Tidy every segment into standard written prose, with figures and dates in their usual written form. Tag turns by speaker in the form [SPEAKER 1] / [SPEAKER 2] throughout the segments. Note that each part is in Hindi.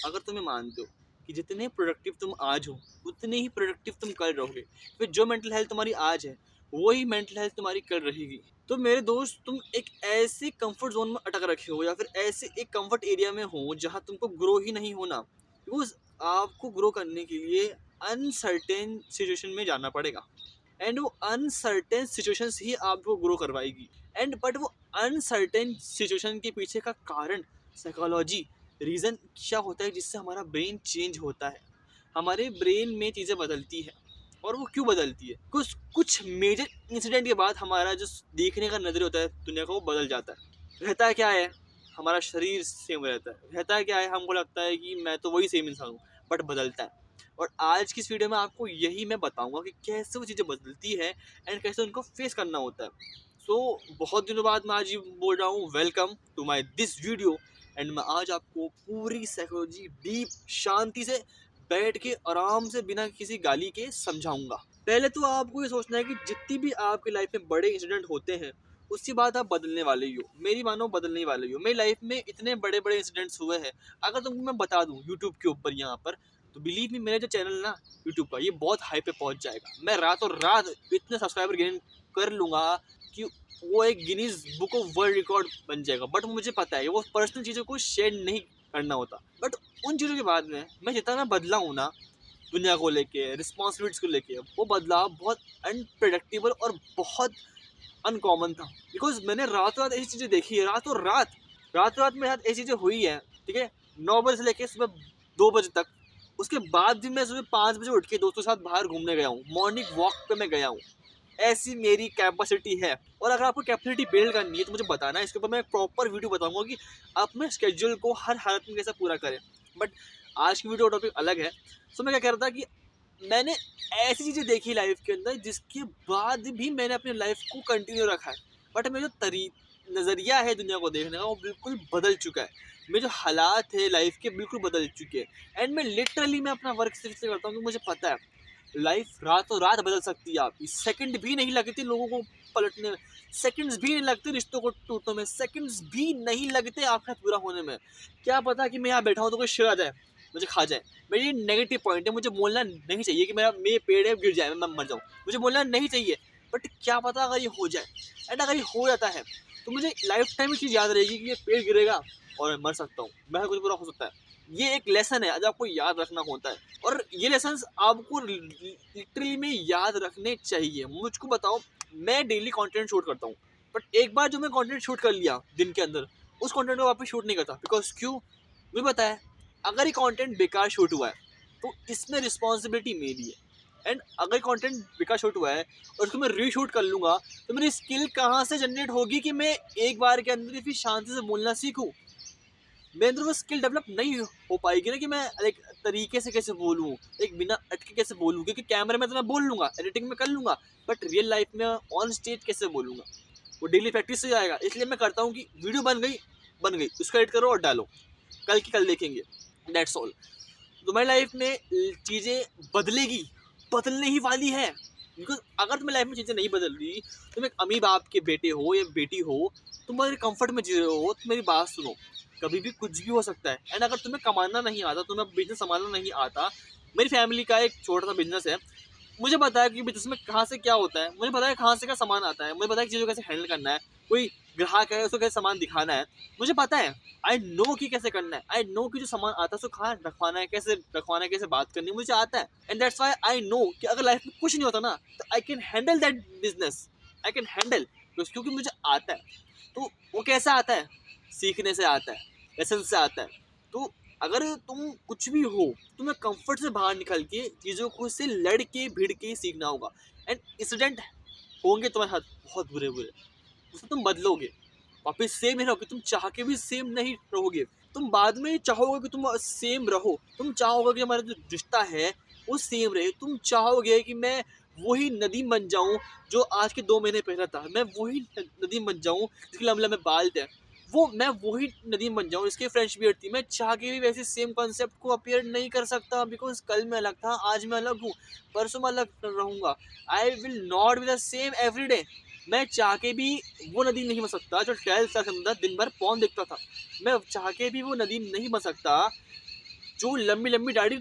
[SPEAKER 1] अगर तुम्हें मानते हो कि जितने प्रोडक्टिव तुम आज हो उतने ही प्रोडक्टिव तुम कल रहोगे, फिर जो मेंटल हेल्थ तुम्हारी आज है वही मेंटल हेल्थ तुम्हारी कल रहेगी। तो मेरे दोस्त, तुम एक ऐसे कंफर्ट जोन में अटक रखे हो या फिर ऐसे एक कंफर्ट एरिया में हो जहां तुमको ग्रो ही नहीं होना, बिकॉज आपको ग्रो करने के लिए अनसर्टेन सिचुएशन में जाना पड़ेगा। एंड वो अनसर्टेन सिचुएशन ही आपको ग्रो करवाएगी। एंड बट वो अनसर्टेन सिचुएशन के पीछे का कारण, साइकोलॉजी, रीज़न क्या होता है जिससे हमारा ब्रेन चेंज होता है, हमारे ब्रेन में चीज़ें बदलती है। और वो क्यों बदलती है? कुछ कुछ मेजर इंसिडेंट के बाद हमारा जो देखने का नजरिया होता है दुनिया का वो बदल जाता है। रहता है क्या है, हमारा शरीर सेम रहता है। रहता है क्या है, हमको लगता है कि मैं तो वही सेम इंसान हूँ, बट बदलता है। और आज की इस वीडियो में आपको यही मैं बताऊंगा कि कैसे वो चीज़ें बदलती है एंड कैसे उनको फेस करना होता है। सो बहुत दिनों बाद मैं आज ये बोल रहा हूँ, welcome to my this video. And मैं आज आपको पूरी साइकोलॉजी डीप शांति से बैठ के आराम से बिना किसी गाली के समझाऊंगा। पहले तो आपको ये सोचना है कि जितनी भी आपकी लाइफ में बड़े इंसिडेंट होते हैं उसके बाद आप बदलने वाले ही हो। मेरी मानो बदलने वाले ही हो। मेरी लाइफ में इतने बड़े बड़े इंसिडेंट्स हुए हैं, अगर तुमको मैं बता दूं यूट्यूब के ऊपर यहाँ पर, तो बिलीव मी, मेरा जो चैनल ना यूट्यूब का, ये बहुत हाई पे पहुंच जाएगा। मैं रातों रात इतने सब्सक्राइबर गेन कर लूँगा कि वो एक Guinness book of world record बन जाएगा। बट मुझे पता है वो पर्सनल चीज़ों को शेयर नहीं करना होता। बट उन चीज़ों के बाद में मैं जितना मैं बदला हूँ ना, दुनिया को लेके, रिस्पॉन्सिबिलिटीज को लेके, वो बदलाव बहुत अनप्रेडिक्टेबल और बहुत अनकॉमन था। बिकॉज मैंने रातों रात ऐसी चीज़ें देखी है, रातों रात मेरे साथ ऐसी चीज़ें हुई है। ठीक है, 9 बजे से लेके सुबह 2 बजे तक। उसके बाद भी मैं सुबह 5 बजे उठ के दोस्तों के साथ बाहर घूमने गया हूँ, मॉर्निंग वॉक पे मैं गया हूँ। ऐसी मेरी कैपेसिटी है। और अगर आपको कैपेसिटी बिल्ड करनी है तो मुझे बताना है, इसके ऊपर मैं प्रॉपर वीडियो बताऊंगा कि आप अपने स्केड्यूल को हर हालत में कैसे पूरा करें। बट आज की वीडियो टॉपिक अलग है। सो मैं क्या कह रहा था कि मैंने ऐसी चीज़ें देखी लाइफ के अंदर जिसके बाद भी मैंने अपनी लाइफ को कंटिन्यू रखा है। बट मेरा जो नज़रिया है दुनिया को देखने का वो बिल्कुल बदल चुका है। मेरे जो हालात है लाइफ के बिल्कुल बदल चुके हैं। एंड मैं लिटरली मैं अपना वर्क सिर्फ से करता हूँ कि मुझे पता है लाइफ रातों रात बदल सकती है आपकी। सेकंड भी नहीं लगते लोगों को पलटने में, सेकंड्स भी नहीं लगते रिश्तों को टूटने में, सेकंड्स भी नहीं लगते आपका पूरा होने में। क्या पता कि मैं यहाँ बैठा हूँ तो कोई शेर आ जाए मुझे खा जाए। मेरी नेगेटिव पॉइंट है, मुझे बोलना नहीं चाहिए कि मेरे पेड़ है गिर जाए मैं मर जाऊँ, मुझे बोलना नहीं चाहिए। बट क्या पता अगर ये हो जाए, एंड अगर ये हो जाता है तो मुझे लाइफ टाइम चीज़ याद रहेगी कि ये पेड़ गिरेगा और मैं मर सकता हूँ, मैं कुछ बुरा हो सकता है। ये एक लेसन है जो आपको याद रखना होता है। और ये लेसन आपको लिटरली में याद रखने चाहिए। मुझको बताओ, मैं डेली कंटेंट शूट करता हूँ, बट एक बार जो मैं कंटेंट शूट कर लिया दिन के अंदर, उस कंटेंट को वापस शूट नहीं करता। बिकॉज क्यों? मुझे पता है अगर ये कंटेंट बेकार शूट हुआ है तो इसमें रिस्पॉन्सिबिलिटी मेरी है। एंड अगर कंटेंट बेकार शूट हुआ है और उसको मैं रीशूट कर लूँगा तो मेरी स्किल कहाँ से जनरेट होगी कि मैं एक बार के अंदर फिर शांति से बोलना सीखूँ। मेरे अंदर वो स्किल डेवलप नहीं हो पाएगी ना कि मैं एक तरीके से कैसे बोलूँ, एक बिना अटके कैसे बोलूँ। क्योंकि कैमरे में तो मैं बोल लूँगा, एडिटिंग में कर लूँगा, बट रियल लाइफ में ऑन स्टेज कैसे बोलूँगा, वो डेली प्रैक्टिस से जाएगा। इसलिए मैं करता हूँ कि वीडियो बन गई उसको एडिट करो और डालो, कल की कल देखेंगे, दैट्स ऑल। तुम्हारी लाइफ में चीज़ें बदलने ही वाली है। बिकॉज अगर तुम्हारी लाइफ में चीज़ें नहीं बदल रही, तुम एक अमीर बाप के बेटे हो या बेटी हो, तुम्हारे कंफर्ट में जी रहे हो, तो मेरी बात सुनो, कभी भी कुछ भी हो सकता है। एंड अगर तुम्हें कमाना नहीं आता, तुम्हें बिजनेस संभालना नहीं आता, मेरी फैमिली का एक छोटा सा बिजनेस है, मुझे पता है कि बिजनेस में कहाँ से क्या होता है, मुझे पता है कहाँ से क्या सामान आता है, मुझे पता है कि चीज़ों को कैसे हैंडल करना है, कोई ग्राहक है उसको कैसे सामान दिखाना है, मुझे पता है। आई नो कि कैसे करना है, आई नो कि जो सामान आता है उसको कहाँ रखवाना है, कैसे बात करनी है, मुझे आता है। And that's why I know कि अगर लाइफ में कुछ नहीं होता ना तो I can handle that business, I can handle, क्योंकि मुझे आता है। तो वो कैसे आता है? सीखने से आता है, लेसन से आता है। तो अगर तुम कुछ भी हो, तुम्हें कंफर्ट से बाहर निकल के चीज़ों को से लड़ के भिड़ के सीखना होगा। एंड इंसिडेंट होंगे तुम्हारे साथ बहुत बुरे बुरे, उससे तुम बदलोगे, वापस सेम नहीं रहोगे। तुम चाह के भी सेम नहीं रहोगे, तुम बाद में चाहोगे कि तुम सेम रहो, तुम चाहोगे कि हमारा जो रिश्ता है वो सेम रहे, तुम चाहोगे कि मैं वही नदीम बन जाऊं जो आज के 2 महीने पहले था, मैं वही नदीम बन जाऊं जिसके लंबे लंबे बाल थे, मैं वही नदीम बन जाऊं इसके फ्रेंच बियर्ड थी। मैं चाह के भी वैसे सेम कॉन्सेप्ट को अपियर नहीं कर सकता, बिकॉज कल मैं अलग था, आज मैं अलग हूँ, परसों मैं अलग रहूंगा। I will not be the same every day. मैं चाह के भी वो नदीम नहीं बन सकता जो 12 साल के अंदर दिन भर पॉन देखता था। मैं चाह के भी वो नदीम नहीं बन सकता जो लंबी लंबी दाढ़ी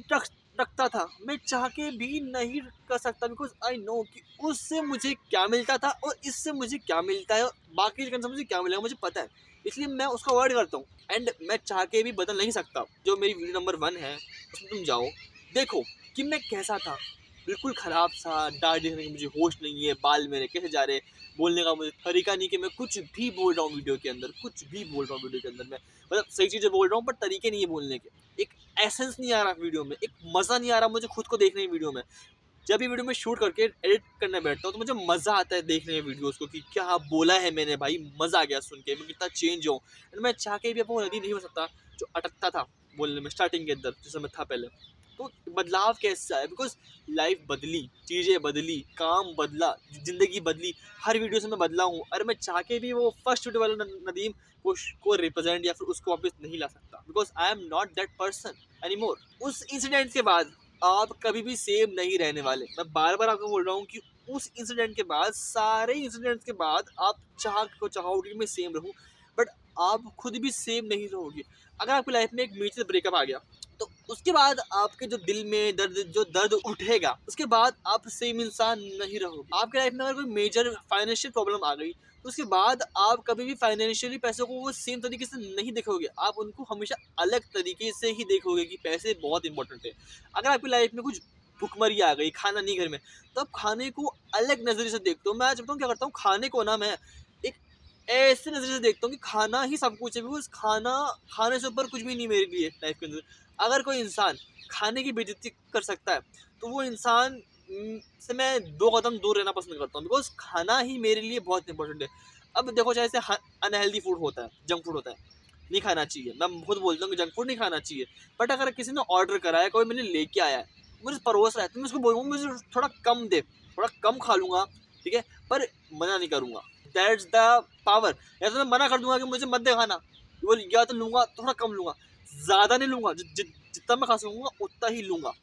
[SPEAKER 1] रखता था, मैं चाह के भी नहीं कर सकता, बिकॉज आई नो कि उससे मुझे क्या मिलता था और इससे मुझे क्या मिलता है, बाकी जगह से मुझे क्या मिलेगा मुझे पता है, इसलिए मैं उसका अवॉइड करता हूँ। एंड मैं चाह के भी बदल नहीं सकता। जो मेरी वीडियो नंबर 1 है उसमें तुम जाओ देखो कि मैं कैसा था, बिल्कुल ख़राब सा, दाढ़ी देखने की मुझे होश नहीं है, बाल मेरे कैसे जा रहे, बोलने का मुझे तरीका नहीं कि मैं कुछ भी बोल रहा हूँ वीडियो के अंदर, कुछ भी बोल रहा हूँ वीडियो के अंदर, मैं मतलब सही चीज़ें बोल रहा हूँ पर तरीके नहीं है बोलने के, एक एसेंस नहीं आ रहा वीडियो में, एक मज़ा नहीं आ रहा मुझे खुद को देखने वीडियो में। जब भी वीडियो में शूट करके एडिट करने बैठता हूँ तो मुझे मज़ा आता है देखने में वीडियोस को कि क्या बोला है मैंने, भाई मज़ा आ गया सुन के, मैं कितना चेंज हूँ। मैं चाह के भी अब वो नदी नहीं हो सकता जो अटकता था बोलने में स्टार्टिंग के अंदर जैसे मैं था पहले। तो बदलाव कैसे आया, बिकॉज लाइफ बदली, चीज़ें बदली, काम बदला, ज़िंदगी बदली, हर वीडियो से मैं बदला हूँ। अरे मैं चाह के भी वो फर्स्ट वीडियो वाला नदीम को रिप्रेजेंट या फिर उसको वापस नहीं ला सकता, because I am not that person any more. उस इंसिडेंट के बाद आप कभी भी सेम नहीं रहने वाले। मैं बार बार आपको बोल रहा हूँ कि उस इंसिडेंट के बाद, सारे इंसिडेंट्स के बाद आप चाहोगे मैं सेम रहूँ, बट आप खुद भी सेम नहीं रहोगे। अगर आपकी लाइफ में एक मेजर ब्रेकअप आ गया तो उसके बाद आपके जो दिल में दर्द उठेगा, उसके बाद आप सेम इंसान नहीं रहोगे। आपके लाइफ में अगर कोई मेजर फाइनेंशियल प्रॉब्लम आ गई तो उसके बाद आप कभी भी फाइनेंशियली पैसों को वो सेम तरीके से नहीं देखोगे, आप उनको हमेशा अलग तरीके से ही देखोगे कि पैसे बहुत इंपॉर्टेंट है। अगर आपकी लाइफ में कुछ भुखमरी आ गई, खाना नहीं घर में, तो आप खाने को अलग नज़रिए से देखते हो। मैं आज बताऊँ क्या करता हूँ, खाने को ना मैं एक ऐसे नज़रिए से देखता हूँ कि खाना ही सब कुछ है, बिकॉज खाने से ऊपर कुछ भी नहीं मेरे लिए लाइफ के अंदर। अगर कोई इंसान खाने की बेइज्जती कर सकता है तो वो इंसान से मैं 2 कदम दूर रहना पसंद करता हूँ, बिकॉज खाना ही मेरे लिए बहुत इंपॉर्टेंट है। अब देखो जैसे अनहेल्दी फूड होता है, जंक फूड होता है, नहीं खाना चाहिए, मैं खुद बोलता हूँ कि जंक फूड नहीं खाना चाहिए। बट अगर किसी ने ऑर्डर करा है, कोई मैंने लेके आया है, मुझे परोस रहा है, तो मैं उसको बोलूँगा मुझे थोड़ा कम दे, थोड़ा कम खा लूँगा, ठीक है, पर मना नहीं करूँगा। That's the power. या तो मैं मना कर दूंगा कि मुझे मत दे खाना, वो या तो लूँगा थोड़ा कम लूँगा, ज़्यादा नहीं लूँगा, जितना मैं खा सकूँगा उतना ही लूँगा,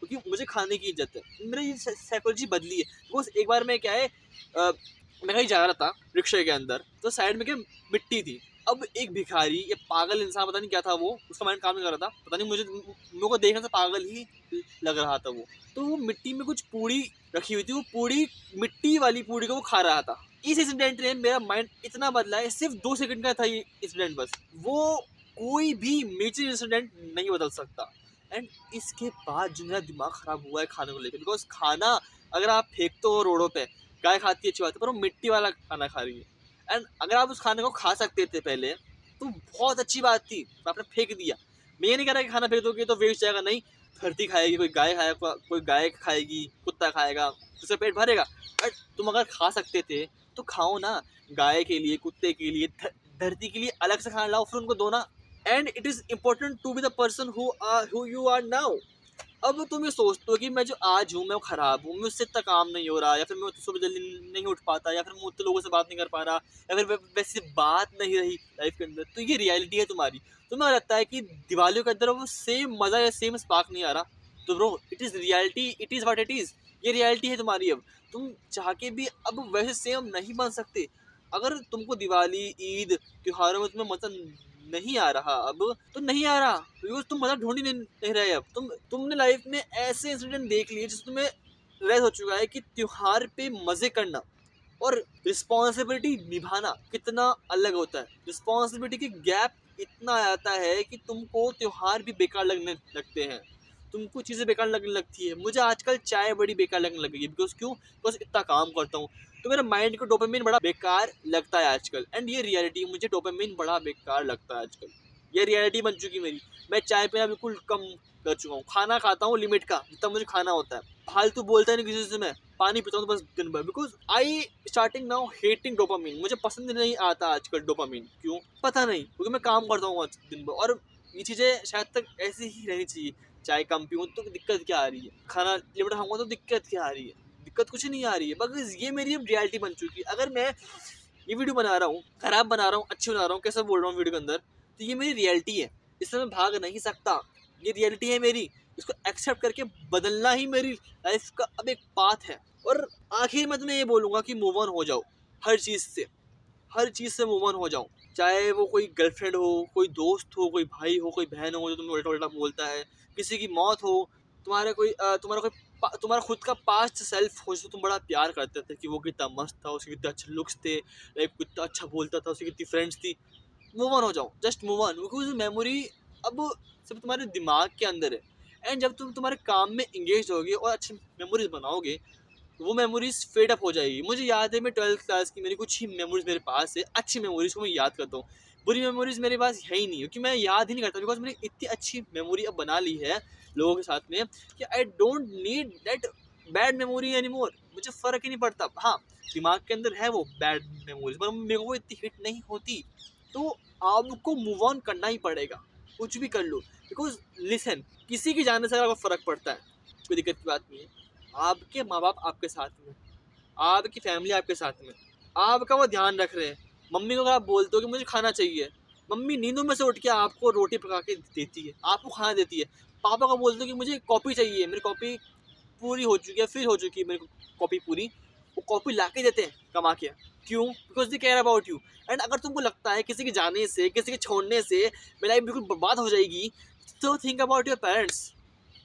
[SPEAKER 1] क्योंकि मुझे खाने की इज्जत है। मेरी ये साइकोलॉजी बदली है। बिकॉज एक बार मैं क्या है, मैं कहीं जा रहा था रिक्शे के अंदर, तो साइड में क्या मिट्टी थी। अब एक भिखारी या पागल इंसान, पता नहीं क्या था वो, उसका माइंड काम नहीं कर रहा था, पता नहीं, मुझे मेरे को देखने से पागल ही लग रहा था वो। तो वो मिट्टी में कुछ पूड़ी रखी हुई थी, वो पूड़ी, मिट्टी वाली पूड़ी को वो खा रहा था। इस इंसिडेंट ने मेरा माइंड इतना बदला है, सिर्फ 2 सेकंड का था ये इंसिडेंट बस, वो कोई भी मेजर इंसिडेंट नहीं बदल सकता। एंड इसके बाद जो मेरा दिमाग ख़राब हुआ है खाने को लेकर, बिकॉज खाना अगर आप फेंकते हो रोडों पे, गाय खाती है अच्छी बात है, पर वो मिट्टी वाला खाना खा रही है। एंड अगर आप उस खाने को खा सकते थे पहले तो बहुत अच्छी बात थी, पर आपने फेंक दिया। मैं ये नहीं कह रहा कि खाना फेंक दोगे तो वेस्ट जाएगा, नहीं, धरती खाएगी, कोई गाय खाएगा, कोई गाय खाएगी, कुत्ता खाएगा, उससे पेट भरेगा। बट तुम अगर खा सकते थे तो खाओ ना, गाय के लिए, कुत्ते के लिए, धरती के लिए अलग से खाना लाओ, फिर उनको दो ना। And it is important to be the person who you are now. अब तुम ये सोचते हो कि मैं जो आज हूँ मैं वो ख़राब हूँ, मुझसे इतना काम नहीं हो रहा, या फिर मैं सुबह जल्दी नहीं उठ पाता, या फिर मैं उतने लोगों से बात नहीं कर पा रहा, या फिर वैसी बात नहीं रही लाइफ के अंदर, तो ये रियलिटी है तुम्हारी। तुम्हें लगता है कि दिवालियों के अंदर वो सेम मज़ा या सेम स्पार्क नहीं आ रहा, तो bro it is reality, it is what it is. ये रियलिटी है तुम्हारी। अब तुम चाह के भी अब वैसे सेम नहीं बन सकते। अगर तुमको दिवाली, ईद, त्योहारों में तुम्हें मज़ा नहीं आ रहा अब, तो नहीं आ रहा, बिकॉज तुम मज़ा ढूंढ ही नहीं रहे। अब तुमने लाइफ में ऐसे इंसिडेंट देख लिए जिसमें तुम्हें रियलाइज हो चुका है कि त्योहार पे मज़े करना और रिस्पॉन्सिबिलिटी निभाना कितना अलग होता है। रिस्पॉन्सिबिलिटी की गैप इतना आता है कि तुमको त्योहार भी बेकार लगने लगते हैं, तुमको चीज़ें बेकार लगने लगती है। मुझे आजकल चाय बड़ी बेकार लगने लगी है, बिकॉज क्यों, बिकॉज इतना काम करता हूँ, तो मेरे माइंड को डोपामिन बड़ा बेकार लगता है आजकल। एंड ये रियलिटी, मुझे डोपामिन बड़ा बेकार लगता है आजकल, ये रियलिटी बन चुकी मेरी। मैं चाय पीना बिल्कुल कम कर चुका हूँ, खाना खाता हूँ लिमिट का, जितना मुझे खाना होता है, फालतू बोलता नहीं किसी से, मैं पानी पीता हूँ तो बस दिन भर, because I starting now hating dopamine. मुझे पसंद नहीं आता आजकल डोपामिन, क्यों पता नहीं, क्योंकि मैं काम करता हूँ आज दिन भर, और ये चीज़ें शायद तक ऐसी ही रहनी चाहिए। चाय कम पीऊँ तो दिक्कत क्या आ रही है, खाना लिमिट खाऊंगा तो दिक्कत क्या आ रही है, दिक्कत कुछ नहीं आ रही है, बस ये मेरी रियलिटी बन चुकी है। अगर मैं ये वीडियो बना रहा हूँ, खराब बना रहा हूँ, अच्छी बना रहा हूँ, कैसे बोल रहा हूँ वीडियो के अंदर, तो ये मेरी रियलिटी है, इससे मैं भाग नहीं सकता, ये रियलिटी है मेरी, इसको एक्सेप्ट करके बदलना ही मेरी लाइफ का अब एक पाथ है। और आखिर में तुम्हें ये बोलूँगा कि मूव ऑन हो जाओ हर चीज़ से, हर चीज़ से मूव ऑन हो जाओ। चाहे वो कोई गर्लफ्रेंड हो, कोई दोस्त हो, कोई भाई हो, कोई बहन हो जो तुम्हें उल्टा उल्टा बोलता है, किसी की मौत हो, तुम्हारा खुद का पास्ट सेल्फ हो जिसको तुम बड़ा प्यार करते थे कि वो कितना मस्त था, उसके कितने अच्छे लुक्स थे, लाइक कितना अच्छा बोलता था, उसकी कितनी फ्रेंड्स थी। मूव ऑन हो जाओ, just move on, because memory अब सिर्फ तुम्हारे दिमाग के अंदर है। एंड जब तुम तुम्हारे काम में इंगेज होगे और अच्छी मेमोरीज बनाओगे, वो मेमोरीज फेड अप हो जाएगी। मुझे याद है मैं 12th क्लास की मेरी कुछ ही मेमोरीज मेरे पास है, अच्छी मेमोरीज को मैं याद करता हूँ। बुरी मेमोरीज मेरे पास है ही नहीं, क्योंकि मैं याद ही नहीं करता, बिकॉज मैंने इतनी अच्छी मेमोरी अब बना ली है लोगों के साथ में कि I don't need that bad memory any more. मुझे फ़र्क ही नहीं पड़ता। हाँ, दिमाग के अंदर है वो बैड मेमोरीज, पर मेरे को वो इतनी हिट नहीं होती। तो आपको मूव ऑन करना ही पड़ेगा, कुछ भी कर लो। बिकॉज लिसन, किसी की जाने से अगर फ़र्क पड़ता है, कोई दिक्कत की बात नहीं है। आपके माँ बाप आपके साथ में, आपकी फैमिली आपके साथ में, आपका वो ध्यान रख रहे हैं। मम्मी को अगर आप बोलते हो कि मुझे खाना चाहिए, मम्मी नींदों में से उठ के आपको रोटी पका के देती है, आपको खाना देती है। पापा को बोलते हो कि मुझे कॉपी चाहिए, मेरी कॉपी पूरी हो चुकी है, फिर हो चुकी है मेरी कॉपी पूरी, वो कॉपी ला के देते हैं कमा के। क्यों? Because they care about you. And अगर तुमको लगता है किसी के जाने से, किसी के छोड़ने से मेरी लाइफ बिल्कुल बर्बाद हो जाएगी, तो think about your parents.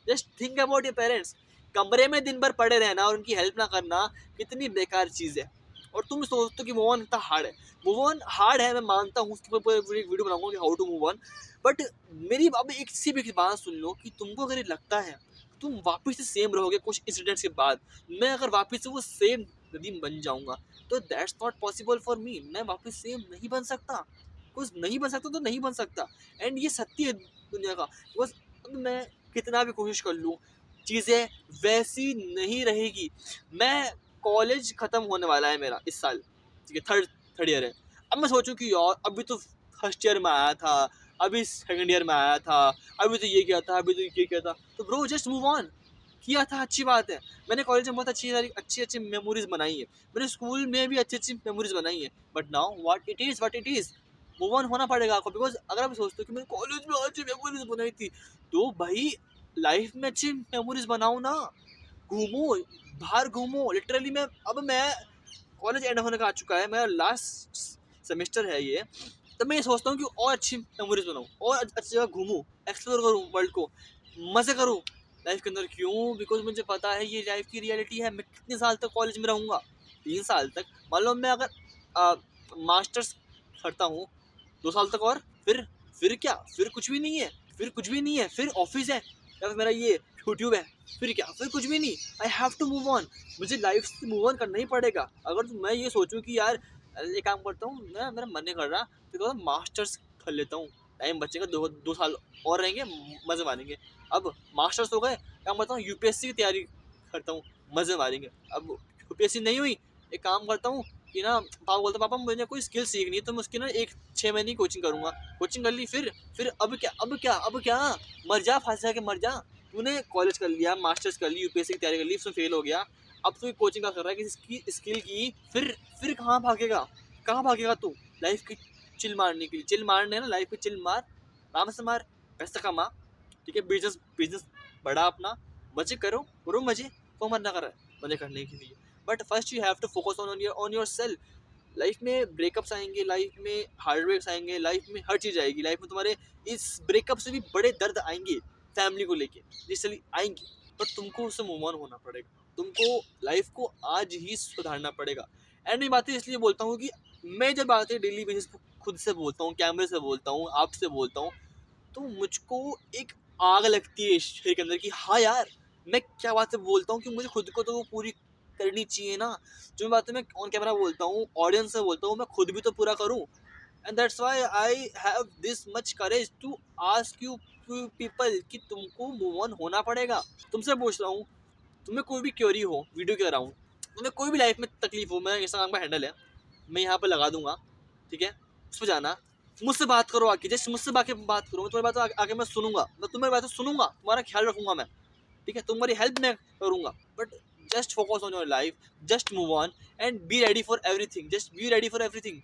[SPEAKER 1] Just think about your parents. कमरे में दिन भर पड़े रहना और उनकी हेल्प ना करना कितनी बेकार चीज़ है। और तुम सोचते हो कि मूव ऑन इतना हार्ड है। मूव ऑन हार्ड है, मैं मानता हूँ, उसके ऊपर एक वीडियो बनाऊंगा कि how to move on. But मेरी अब एक सी भी बात सुन लो कि तुमको अगर ये लगता है तुम वापस से सेम रहोगे कुछ इंसिडेंट्स के बाद, मैं अगर वापस से वो सेम नदीम बन जाऊंगा, तो that's not possible for me. मैं वापस सेम नहीं बन सकता, कुछ नहीं बन सकता तो नहीं बन सकता। एंड ये सत्य है दुनिया का। बस अब मैं कितना भी कोशिश कर लूँ, चीज़ें वैसी नहीं रहेगी। मैं कॉलेज ख़त्म होने वाला है मेरा इस साल, ठीक है, थर्ड ईयर है। अब मैं सोचूं कि यार अभी तो फर्स्ट ईयर में आया था, अभी सेकंड ईयर में आया था, अभी तो ये किया था, अभी तो ये किया था। तो ब्रो जस्ट मूव ऑन। किया था अच्छी बात है, मैंने कॉलेज में बहुत अच्छी अच्छी मेमोरीज बनाई है, मैंने स्कूल में भी अच्छी अच्छी मेमोरीज बनाई है। But now what it is, move on होना पड़ेगा आपको। बिकॉज अगर आप सोचते हो कि मैंने कॉलेज में अच्छी मेमोरीज बनाई थी, तो भाई लाइफ में अच्छी मेमोरीज बनाओ ना, घूमो, बाहर घूमो। लिटरली मैं कॉलेज एंड होने का आ चुका है, मेरा लास्ट सेमेस्टर है ये। तब मैं ये सोचता हूँ कि और अच्छी मेमोरीज बनाऊँ और अच्छी जगह घूमूँ, एक्सप्लोर करूँ वर्ल्ड को, मज़े करूँ लाइफ के अंदर। क्यों? बिकॉज मुझे पता है ये लाइफ की रियलिटी है। मैं कितने साल तक कॉलेज में रहूँगा? 3 साल तक। मान लो मैं अगर मास्टर्स करता हूँ 2 साल तक, और फिर क्या? फिर कुछ भी नहीं है, फिर ऑफिस है या फिर मेरा ये यूट्यूब है, फिर क्या? फिर कुछ भी नहीं। I have to move on. मुझे लाइफ से मूव ऑन करना ही पड़ेगा। अगर मैं ये सोचूं कि यार ये काम करता हूँ, मैं मेरा मन नहीं कर रहा, तो मास्टर्स कर लेता हूँ, टाइम बचेगा, 2 साल और रहेंगे, मज़े मारेंगे। अब मास्टर्स हो गए, काम करता हूँ, यूपीएससी की तैयारी करता हूँ, मज़े मारेंगे। अब यूपीएससी नहीं हुई, एक काम करता हूँ कि ना, पापा बोलते पापा मुझे कोई स्किल सीखनी है, तो मैं उसकी ना 6 महीने की कोचिंग करूँगा। कोचिंग कर ली, फिर अब क्या मर जा, फांसी जाके मर जा। तूने कॉलेज कर लिया, मास्टर्स कर ली, यूपीएससी की तैयारी कर ली, उसमें फेल हो गया, अब तू कोचिंग का कर रहा है किसी स्किल की। फिर कहाँ भागेगा तू लाइफ की चिल मारने के लिए? चिल मारने ना, लाइफ की चिल मार, आराम से मार, पैसा कमा, ठीक है, बिजनेस बड़ा अपना, मजे करो मजे। को मरना कर रहा है मजे करने के लिए? But first you have to focus on yourself. Life में ब्रेकअप्स आएंगे, लाइफ में हार्डवेक्स आएंगे, लाइफ में हर चीज़ आएगी। लाइफ में तुम्हारे इस ब्रेकअप से भी बड़े दर्द आएंगे फैमिली को लेके, जिससे आएंगे, पर तुमको उससे मूव ऑन होना पड़ेगा। तुमको लाइफ को आज ही सुधारना पड़ेगा। एंड मैं बातें इसलिए बोलता हूँ कि मैं जब बातें डेली बेसिस पर खुद से बोलता हूँ, कैमरे से बोलता हूँ, आपसे बोलता हूँ, तो मुझको एक आग लगती है शरीर के अंदर कि हाँ यार, मैं क्या बातें बोलता हूँ कि मुझे खुद को तो वो पूरी करनी चाहिए ना। जो बातें मैं ऑन कैमरा बोलता हूँ, ऑडियंस से बोलता हूँ, मैं खुद भी तो पूरा करूँ। And that's why I have this much courage to ask you people कि तुमको मूव ऑन होना पड़ेगा। तुमसे पूछ रहा हूँ, तुम्हें कोई भी क्वेरी हो वीडियो के अराउंड, तुम्हें कोई भी लाइफ में तकलीफ हो, मेरा इंस्टाग्राम का हैंडल है, मैं यहाँ पर लगा दूंगा, ठीक है, उस पर जाना, मुझसे बात करो आके, जस्ट मुझसे बात करो, मैं तुम्हारी बात आके मैं सुनूंगा, मैं तुम्हारी बातें सुनूंगा, तुम्हारा ख्याल रखूंगा मैं, ठीक है, तुम्हारी हेल्प मैं करूंगा। But just focus on your life, just move on and be ready for everything, just be ready for everything.